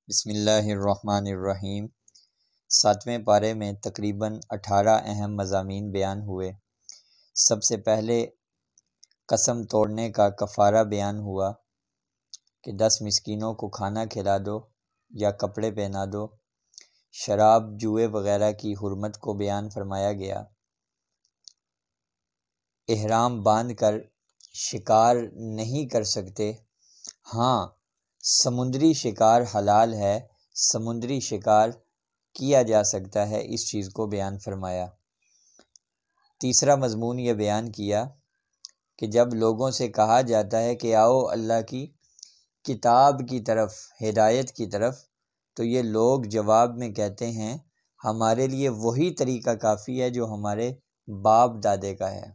بسم اللہ الرحمن الرحیم۔ 7ویں پارے میں تقریباً 18 اہم مضامین بیان ہوئے۔ سب سے پہلے قسم توڑنے کا کفارہ بیان ہوا کہ 10 مسکینوں کو کھانا کھلا دو یا کپڑے پہنا دو۔ شراب، جوئے وغیرہ کی حرمت کو بیان فرمایا گیا۔ احرام باندھ کر شکار نہیں کر سکتے، ہاں سمندری شکار حلال ہے، سمندری شکار کیا جا سکتا ہے، اس چیز کو بیان فرمایا۔ تیسرا مضمون یہ بیان کیا کہ جب لوگوں سے کہا جاتا ہے کہ آؤ اللہ کی کتاب کی طرف، ہدایت کی طرف، تو یہ لوگ جواب میں کہتے ہیں ہمارے لیے وہی طریقہ کافی ہے جو ہمارے باپ دادے کا ہے۔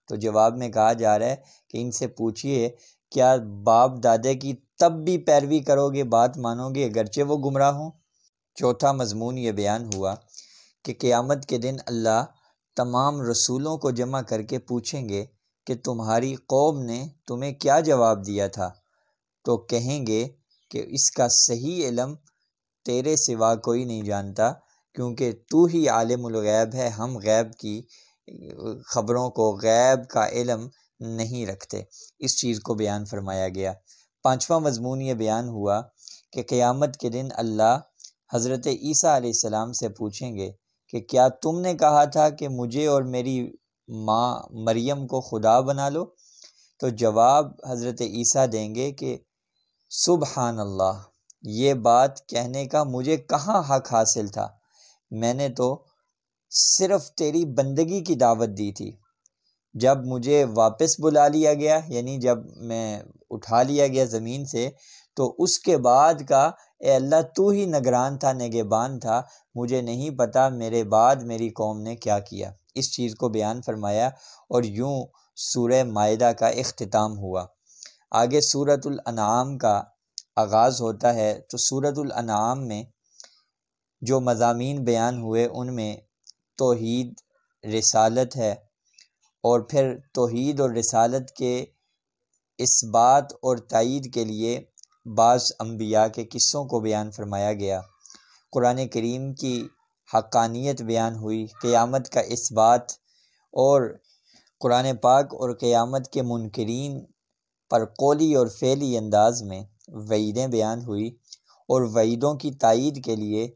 تو جواب میں کہا جا رہا ہے کہ ان سے پوچھئے کیا باپ دادے کی تب بھی پیروی کرو گے، بات مانو گے اگرچہ وہ گمراہ ہوں؟ چوتھا مضمون یہ بیان ہوا کہ قیامت کے دن اللہ تمام رسولوں کو جمع کر کے پوچھیں گے کہ تمہاری قوم نے تمہیں کیا جواب دیا تھا، تو کہیں گے کہ اس کا صحیح علم تیرے سوا کوئی نہیں جانتا، کیونکہ تو ہی عالم الغیب ہے، ہم غیب کی خبروں کو، غیب کا علم نہیں رکھتے۔ اس چیز کو بیان فرمایا گیا۔ پانچواں مضمون یہ بیان ہوا کہ قیامت کے دن اللہ حضرت عیسیٰ علیہ السلام سے پوچھیں گے کہ کیا تم نے کہا تھا کہ مجھے اور میری ماں مریم کو خدا بنا لو؟ تو جواب حضرت عیسیٰ دیں گے کہ سبحان اللہ، یہ بات کہنے کا مجھے کہاں حق حاصل تھا، میں نے تو صرف تیری بندگی کی دعوت دی تھی۔ جب مجھے واپس بلا لیا گیا، یعنی جب میں اٹھا لیا گیا زمین سے، تو اس کے بعد کا اے اللہ تو ہی نگران تھا، نگہبان تھا، مجھے نہیں پتا میرے بعد میری قوم نے کیا کیا۔ اس چیز کو بیان فرمایا اور یوں سورہ مائدہ کا اختتام ہوا۔ آگے سورۃ الانعام کا آغاز ہوتا ہے، تو سورۃ الانعام میں جو مضامین بیان ہوئے ان میں توحید، رسالت ہے، اور پھر توحید اور رسالت کے اس بات اور تائید کے لیے بعض انبیاء کے قصوں کو بیان فرمایا گیا۔ قرآن کریم کی حقانیت بیان ہوئی، قیامت کا اس بات، اور قرآن پاک اور قیامت کے منکرین پر قولی اور فعلی انداز میں وعیدیں بیان ہوئی، اور وعیدوں کی تائید کے لیے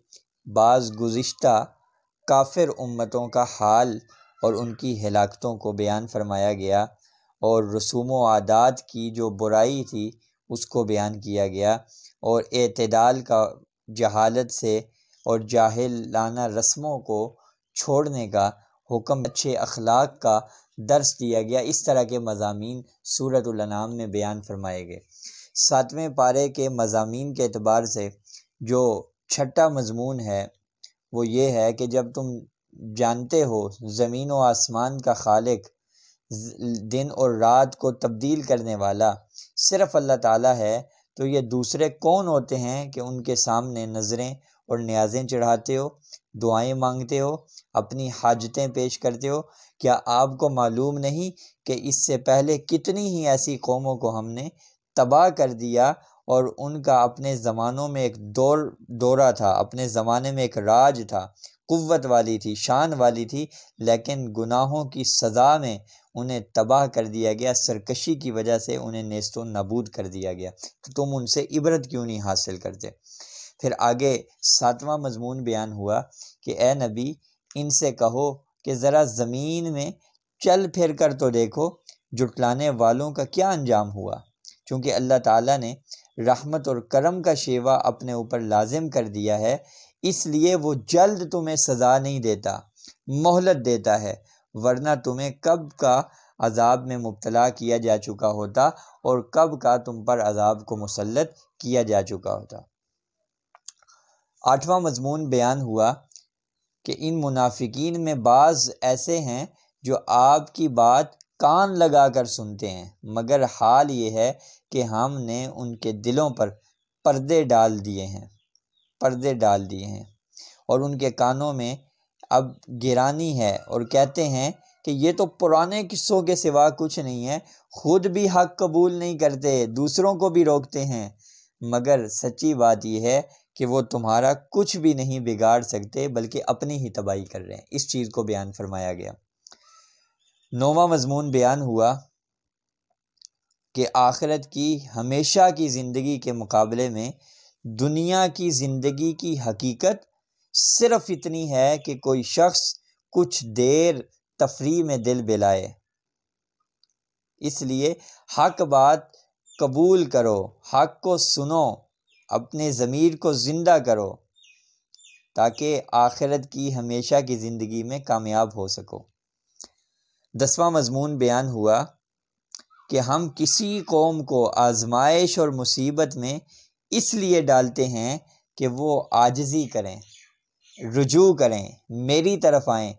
بعض گزشتہ کافر امتوں کا حال اور ان کی ہلاکتوں کو بیان فرمایا گیا، اور رسوم و عادات کی جو برائی تھی اس کو بیان کیا گیا، اور اعتدال کا، جہالت سے اور جاہلانہ رسموں کو چھوڑنے کا حکم، اچھے اخلاق کا درس دیا گیا۔ اس طرح کے مضامین سورۃ الانعام میں بیان فرمائے گئے۔ 7ویں پارے کے مضامین کے اعتبار سے جو چھٹا مضمون ہے وہ یہ ہے کہ جب تم جانتے ہو زمین و آسمان کا خالق، دن اور رات کو تبدیل کرنے والا صرف اللہ تعالیٰ ہے، تو یہ دوسرے کون ہوتے ہیں کہ ان کے سامنے نظریں اور نیازیں چڑھاتے ہو، دعائیں مانگتے ہو، اپنی حاجتیں پیش کرتے ہو؟ کیا آپ کو معلوم نہیں کہ اس سے پہلے کتنی ہی ایسی قوموں کو ہم نے تباہ کر دیا، اور ان کا اپنے زمانوں میں ایک دورہ تھا، اپنے زمانے میں ایک راج تھا، قوت والی تھی، شان والی تھی، لیکن گناہوں کی سزا میں انہیں تباہ کر دیا گیا، سرکشی کی وجہ سے انہیں نیست و نابود کر دیا گیا۔ تو تم ان سے عبرت کیوں نہیں حاصل کرتے؟ پھر آگے 7واں مضمون بیان ہوا کہ اے نبی ان سے کہو کہ ذرا زمین میں چل پھر کر تو دیکھو جھٹلانے والوں کا کیا انجام ہوا۔ چونکہ اللہ تعالیٰ نے رحمت اور کرم کا شیوا اپنے اوپر لازم کر دیا ہے، اس لیے وہ جلد تمہیں سزا نہیں دیتا، مہلت دیتا ہے، ورنہ تمہیں کب کا عذاب میں مبتلا کیا جا چکا ہوتا، اور کب کا تم پر عذاب کو مسلط کیا جا چکا ہوتا۔ 8واں مضمون بیان ہوا کہ ان منافقین میں بعض ایسے ہیں جو آپ کی بات کان لگا کر سنتے ہیں، مگر حال یہ ہے کہ ہم نے ان کے دلوں پر پردے ڈال دیے ہیں، اور ان کے کانوں میں اب گرانی ہے، اور کہتے ہیں کہ یہ تو پرانے قصوں کے سوا کچھ نہیں ہے، خود بھی حق قبول نہیں کرتے، دوسروں کو بھی روکتے ہیں، مگر سچی بات یہ ہے کہ وہ تمہارا کچھ بھی نہیں بگاڑ سکتے بلکہ اپنی ہی تباہی کر رہے ہیں۔ اس چیز کو بیان فرمایا گیا۔ 9واں مضمون بیان ہوا کہ آخرت کی ہمیشہ کی زندگی کے مقابلے میں دنیا کی زندگی کی حقیقت صرف اتنی ہے کہ کوئی شخص کچھ دیر تفریح میں دل بہلائے۔ اس لیے حق بات قبول کرو، حق کو سنو، اپنے ضمیر کو زندہ کرو تاکہ آخرت کی ہمیشہ کی زندگی میں کامیاب ہو سکو۔ 10واں مضمون بیان ہوا کہ ہم کسی قوم کو آزمائش اور مصیبت میں اس لیے ڈالتے ہیں کہ وہ عاجزی کریں، رجوع کریں، میری طرف آئیں،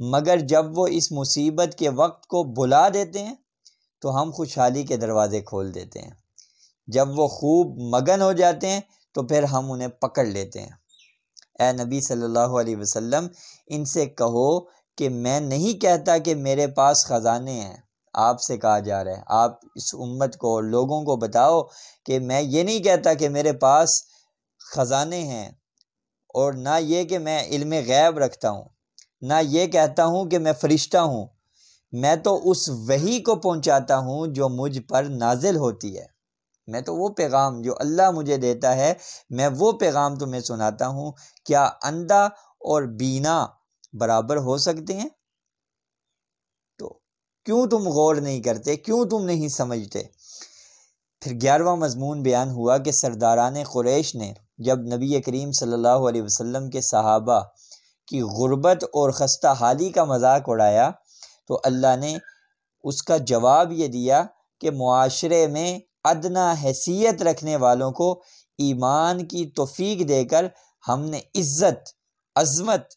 مگر جب وہ اس مصیبت کے وقت کو بلا دیتے ہیں تو ہم خوشحالی کے دروازے کھول دیتے ہیں۔ جب وہ خوب مگن ہو جاتے ہیں تو پھر ہم انہیں پکڑ لیتے ہیں۔ اے نبی صلی اللہ علیہ وسلم، ان سے کہو کہ میں نہیں کہتا کہ میرے پاس خزانے ہیں۔ آپ سے کہا جا رہا ہے، آپ اس امت کو، لوگوں کو بتاؤ کہ میں یہ نہیں کہتا کہ میرے پاس خزانے ہیں، اور نہ یہ کہ میں علم غیب رکھتا ہوں، نہ یہ کہتا ہوں کہ میں فرشتہ ہوں۔ میں تو اس وحی کو پہنچاتا ہوں جو مجھ پر نازل ہوتی ہے۔ میں تو وہ پیغام جو اللہ مجھے دیتا ہے، میں وہ پیغام تمہیں سناتا ہوں۔ کیا اندھا اور بینا برابر ہو سکتے ہیں؟ تو کیوں تم غور نہیں کرتے؟ کیوں تم نہیں سمجھتے؟ پھر 11واں مضمون بیان ہوا کہ سرداران قریش نے جب نبی کریم صلی اللہ علیہ وسلم کے صحابہ کی غربت اور خستہ حالی کا مذاق اڑایا تو اللہ نے اس کا جواب یہ دیا کہ معاشرے میں ادنا حیثیت رکھنے والوں کو ایمان کی توفیق دے کر ہم نے عزت، عظمت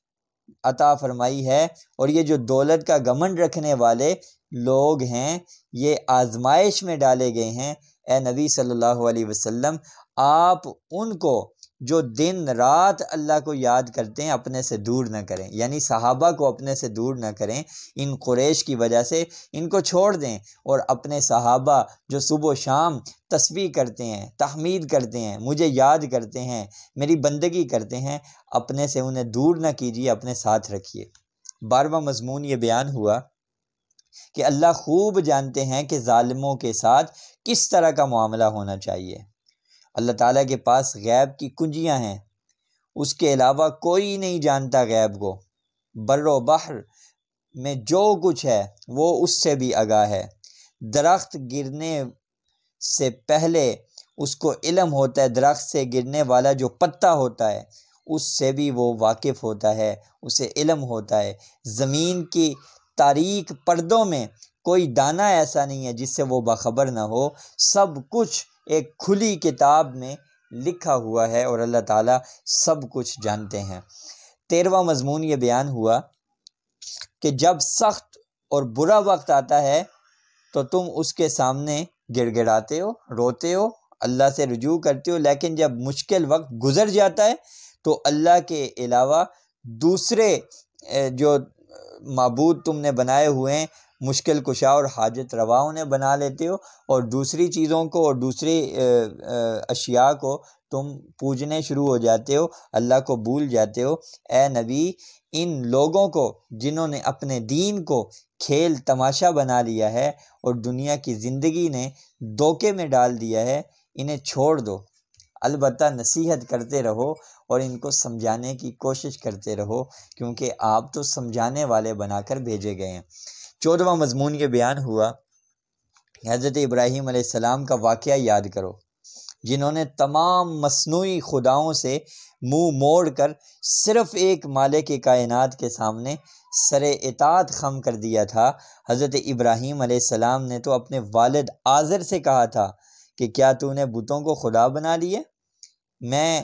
عطا فرمائی ہے، اور یہ جو دولت کا گھمنڈ رکھنے والے لوگ ہیں یہ آزمائش میں ڈالے گئے ہیں۔ اے نبی صلی اللہ علیہ وسلم، آپ ان کو جو دن رات اللہ کو یاد کرتے ہیں اپنے سے دور نہ کریں، یعنی صحابہ کو اپنے سے دور نہ کریں۔ ان قریش کی وجہ سے ان کو چھوڑ دیں، اور اپنے صحابہ جو صبح و شام تسبیح کرتے ہیں، تحمید کرتے ہیں، مجھے یاد کرتے ہیں، میری بندگی کرتے ہیں، اپنے سے انہیں دور نہ کیجیے، اپنے ساتھ رکھیے۔ 12واں مضمون یہ بیان ہوا کہ اللہ خوب جانتے ہیں کہ ظالموں کے ساتھ کس طرح کا معاملہ ہونا چاہیے۔ اللہ تعالیٰ کے پاس غیب کی کنجیاں ہیں، اس کے علاوہ کوئی نہیں جانتا غیب کو۔ بر و بحر میں جو کچھ ہے وہ اس سے بھی آگاہ ہے۔ درخت گرنے سے پہلے اس کو علم ہوتا ہے، درخت سے گرنے والا جو پتا ہوتا ہے اس سے بھی وہ واقف ہوتا ہے، اسے علم ہوتا ہے۔ زمین کی تاریک پردوں میں کوئی دانہ ایسا نہیں ہے جس سے وہ باخبر نہ ہو۔ سب کچھ ایک کھلی کتاب میں لکھا ہوا ہے اور اللہ تعالیٰ سب کچھ جانتے ہیں۔ 13واں مضمون یہ بیان ہوا کہ جب سخت اور برا وقت آتا ہے تو تم اس کے سامنے گڑ گڑاتے ہو، روتے ہو، اللہ سے رجوع کرتے ہو، لیکن جب مشکل وقت گزر جاتا ہے تو اللہ کے علاوہ دوسرے جو معبود تم نے بنائے ہوئے ہیں، مشکل کشا اور حاجت روا انہیں بنا لیتے ہو، اور دوسری چیزوں کو اور دوسری اشیاء کو تم پوجنے شروع ہو جاتے ہو، اللہ کو بھول جاتے ہو۔ اے نبی، ان لوگوں کو جنہوں نے اپنے دین کو کھیل تماشا بنا لیا ہے اور دنیا کی زندگی نے دھوکے میں ڈال دیا ہے، انہیں چھوڑ دو، البتہ نصیحت کرتے رہو اور ان کو سمجھانے کی کوشش کرتے رہو، کیونکہ آپ تو سمجھانے والے بنا کر بھیجے گئے ہیں۔ 14واں مضمون یہ بیان ہوا، حضرت ابراہیم علیہ السلام کا واقعہ یاد کرو، جنہوں نے تمام مصنوعی خداؤں سے منہ موڑ کر صرف ایک مالک کائنات کے سامنے سر اطاعت خم کر دیا تھا۔ حضرت ابراہیم علیہ السلام نے تو اپنے والد آزر سے کہا تھا کہ کیا تو نے بتوں کو خدا بنا لیے؟ میں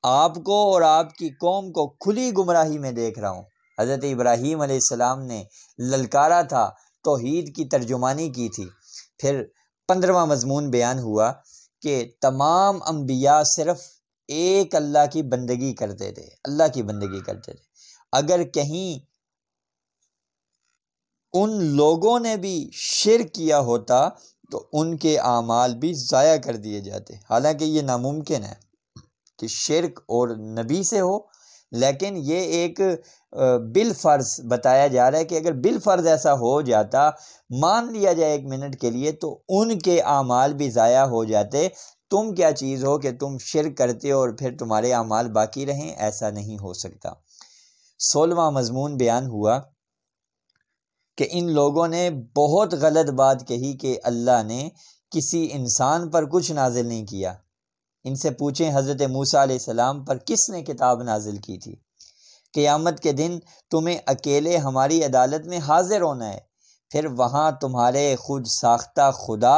آپ کو اور آپ کی قوم کو کھلی گمراہی میں دیکھ رہا ہوں۔ حضرت ابراہیم علیہ السلام نے للکارا تھا، توحید کی ترجمانی کی تھی۔ پھر 15واں مضمون بیان ہوا کہ تمام انبیاء صرف ایک اللہ کی بندگی کرتے تھے، اللہ کی بندگی کرتے تھے۔ اگر کہیں ان لوگوں نے بھی شرک کیا ہوتا تو ان کے اعمال بھی ضائع کر دیے جاتے، حالانکہ یہ ناممکن ہے۔ کہ شرک اور نبی سے ہو، لیکن یہ ایک بالفرض بتایا جا رہا ہے کہ اگر بالفرض ایسا ہو جاتا، مان لیا جائے ایک منٹ کے لیے، تو ان کے اعمال بھی ضائع ہو جاتے۔ تم کیا چیز ہو کہ تم شرک کرتے ہو اور پھر تمہارے اعمال باقی رہیں؟ ایسا نہیں ہو سکتا۔ 16واں مضمون بیان ہوا کہ ان لوگوں نے بہت غلط بات کہی کہ اللہ نے کسی انسان پر کچھ نازل نہیں کیا۔ ان سے پوچھیں حضرت موسیٰ علیہ السلام پر کس نے کتاب نازل کی تھی؟ قیامت کے دن تمہیں اکیلے ہماری عدالت میں حاضر ہونا ہے، پھر وہاں تمہارے خود ساختہ خدا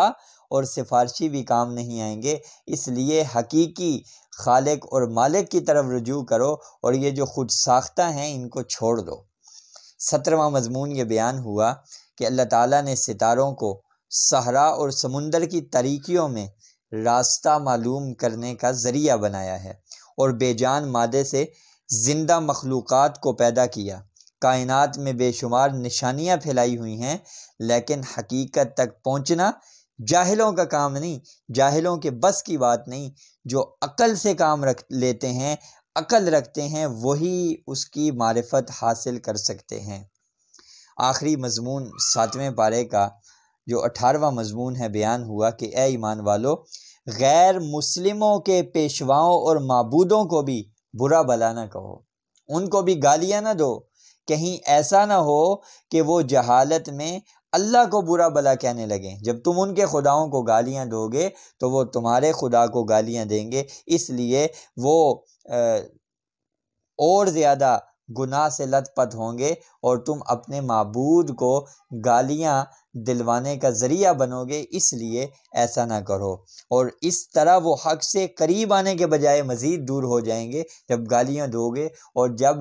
اور سفارشی بھی کام نہیں آئیں گے، اس لیے حقیقی خالق اور مالک کی طرف رجوع کرو اور یہ جو خود ساختہ ہیں ان کو چھوڑ دو۔ 17واں مضمون یہ بیان ہوا کہ اللہ تعالیٰ نے ستاروں کو صحرا اور سمندر کی تاریکیوں میں راستہ معلوم کرنے کا ذریعہ بنایا ہے، اور بے جان مادے سے زندہ مخلوقات کو پیدا کیا۔ کائنات میں بے شمار نشانیاں پھیلائی ہوئی ہیں، لیکن حقیقت تک پہنچنا جاہلوں کا کام نہیں، جاہلوں کے بس کی بات نہیں۔ جو عقل سے کام لیتے ہیں، عقل رکھتے ہیں، وہی اس کی معرفت حاصل کر سکتے ہیں۔ آخری مضمون 7ویں پارے کا جو 18واں مضمون ہے بیان ہوا کہ اے ایمان والو، غیر مسلموں کے پیشواؤں اور معبودوں کو بھی برا بھلا نہ کہو، ان کو بھی گالیاں نہ دو، کہیں ایسا نہ ہو کہ وہ جہالت میں اللہ کو برا بھلا کہنے لگیں۔ جب تم ان کے خداؤں کو گالیاں دو گے تو وہ تمہارے خدا کو گالیاں دیں گے، اس لیے وہ اور زیادہ گناہ سے لت پت ہوں گے اور تم اپنے معبود کو گالیاں دلوانے کا ذریعہ بنو گے، اس لیے ایسا نہ کرو۔ اور اس طرح وہ حق سے قریب آنے کے بجائے مزید دور ہو جائیں گے جب گالیاں دو گے، اور جب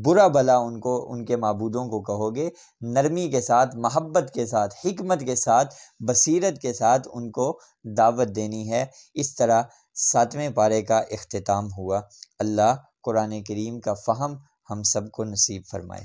برا بھلا ان کے معبودوں کو کہو گے، نرمی کے ساتھ، محبت کے ساتھ، حکمت کے ساتھ، بصیرت کے ساتھ ان کو دعوت دینی ہے۔ اس طرح 7ویں پارے کا اختتام ہوا۔ اللہ قرآن کریم کا فہم ہم سب کو نصیب فرمائے۔